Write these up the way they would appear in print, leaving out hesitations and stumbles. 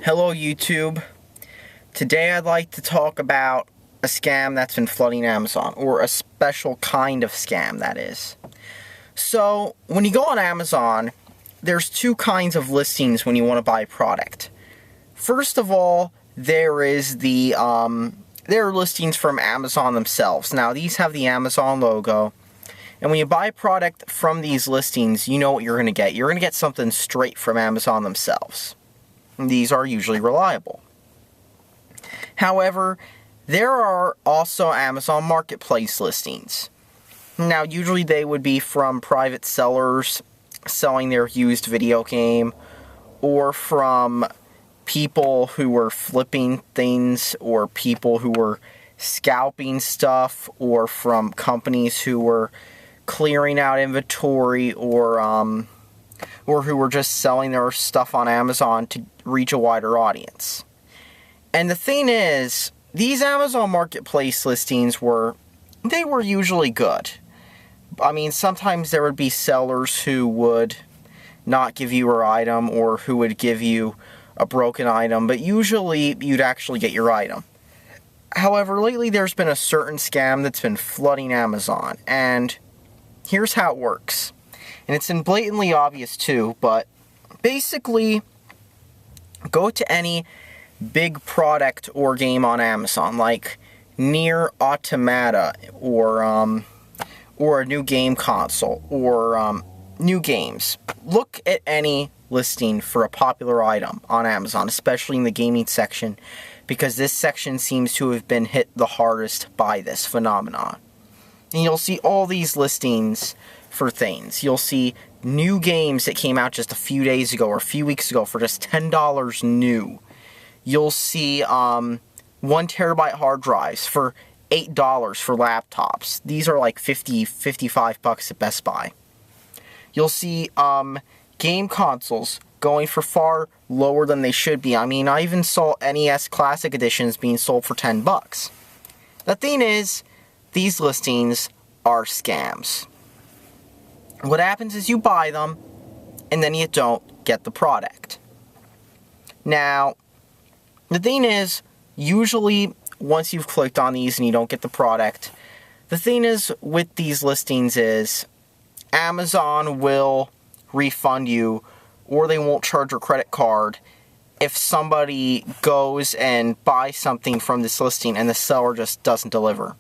Hello YouTube. Today I'd like to talk about a scam that's been flooding Amazon, or a special kind of scam, that is. So, when you go on Amazon, there's two kinds of listings when you want to buy a product. First of all, there is there are listings from Amazon themselves. Now, these have the Amazon logo, and when you buy a product from these listings, you know what you're going to get. You're going to get something straight from Amazon themselves. These are usually reliable. However, there are also Amazon Marketplace listings. Now, usually they would be from private sellers selling their used video game, or from people who were flipping things, or people who were scalping stuff, or from companies who were clearing out inventory, or who were just selling their stuff on Amazon to reach a wider audience. And the thing is, these Amazon Marketplace listings were usually good. I mean, sometimes there would be sellers who would not give you your item, or who would give you a broken item, but usually you'd actually get your item. However, lately there's been a certain scam that's been flooding Amazon, and here's how it works. And it's blatantly obvious too, but basically, go to any big product or game on Amazon, like Nier Automata, or a new game console, or new games. Look at any listing for a popular item on Amazon, especially in the gaming section, because this section seems to have been hit the hardest by this phenomenon. And you'll see all these listings for things. You'll see new games that came out just a few days ago or a few weeks ago for just $10 new. You'll see 1 terabyte hard drives for $8 for laptops. These are like $55 at Best Buy. You'll see game consoles going for far lower than they should be. I mean, I even saw NES Classic Editions being sold for $10. The thing is, these listings are scams. What happens is you buy them, and then you don't get the product. Now, the thing is, usually, once you've clicked on these and you don't get the product, the thing is with these listings is Amazon will refund you, or they won't charge your credit card if somebody goes and buys something from this listing and the seller just doesn't deliver.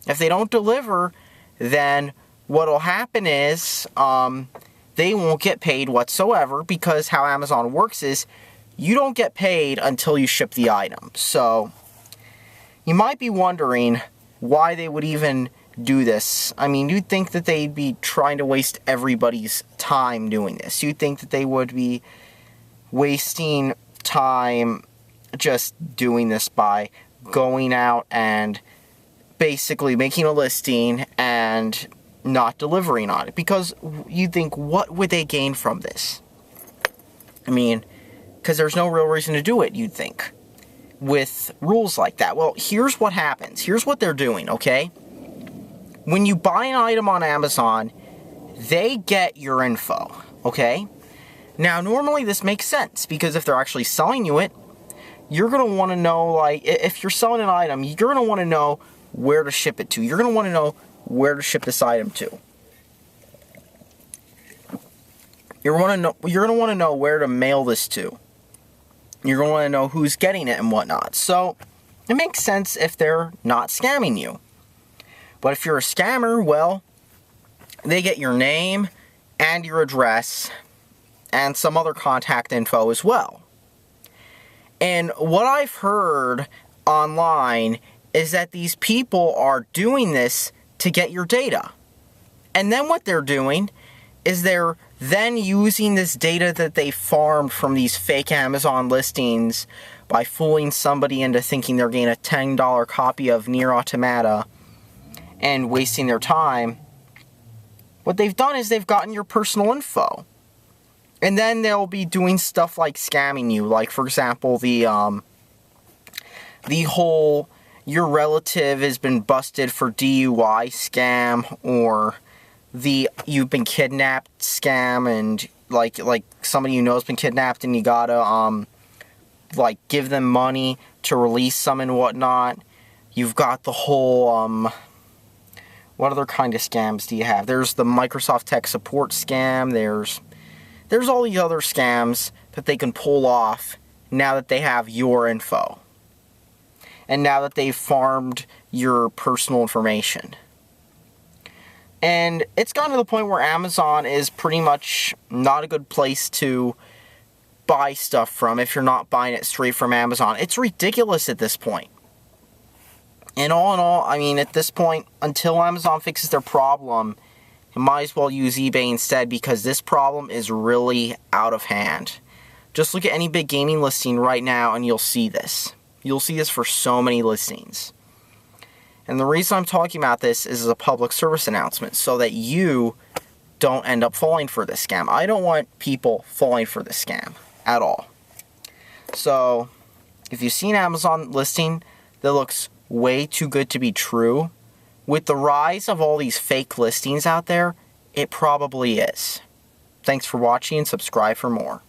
If they don't deliver, then what'll happen is they won't get paid whatsoever, because how Amazon works is you don't get paid until you ship the item. So you might be wondering why they would even do this. I mean, you'd think that they'd be trying to waste everybody's time doing this. You'd think that they would be wasting time just doing this by going out and basically making a listing and not delivering on it. Because you think, what would they gain from this? I mean, because there's no real reason to do it, you'd think, with rules like that. Well, here's what happens. Here's what they're doing, okay? When you buy an item on Amazon, they get your info, okay? Now, normally this makes sense, because if they're actually selling you it, you're going to want to know, like, if you're selling an item, you're going to want to know where to ship it to. You're going to want to know where to ship this item to. You're going to want to know where to mail this to. You're going to want to know who's getting it and whatnot. So, it makes sense if they're not scamming you. But if you're a scammer, well, they get your name and your address and some other contact info as well. And what I've heard online is that these people are doing this to get your data. And then what they're doing is they're then using this data that they farmed from these fake Amazon listings by fooling somebody into thinking they're getting a $10 copy of Nier Automata and wasting their time. What they've done is they've gotten your personal info. And then they'll be doing stuff like scamming you. Like, for example, the whole your relative has been busted for DUI scam, or the you've been kidnapped scam, and like somebody you know has been kidnapped and you gotta like, give them money to release some and whatnot. You've got the whole, what other kind of scams do you have? There's the Microsoft tech support scam. There's all these other scams that they can pull off now that they have your info. And now that they've farmed your personal information. And it's gotten to the point where Amazon is pretty much not a good place to buy stuff from if you're not buying it straight from Amazon. It's ridiculous at this point. And all in all, I mean, at this point, until Amazon fixes their problem, you might as well use eBay instead, because this problem is really out of hand. Just look at any big gaming listing right now and you'll see this. You'll see this for so many listings. And the reason I'm talking about this is as a public service announcement, so that you don't end up falling for this scam. I don't want people falling for this scam at all. So, if you see an Amazon listing that looks way too good to be true, with the rise of all these fake listings out there, it probably is. Thanks for watching and subscribe for more.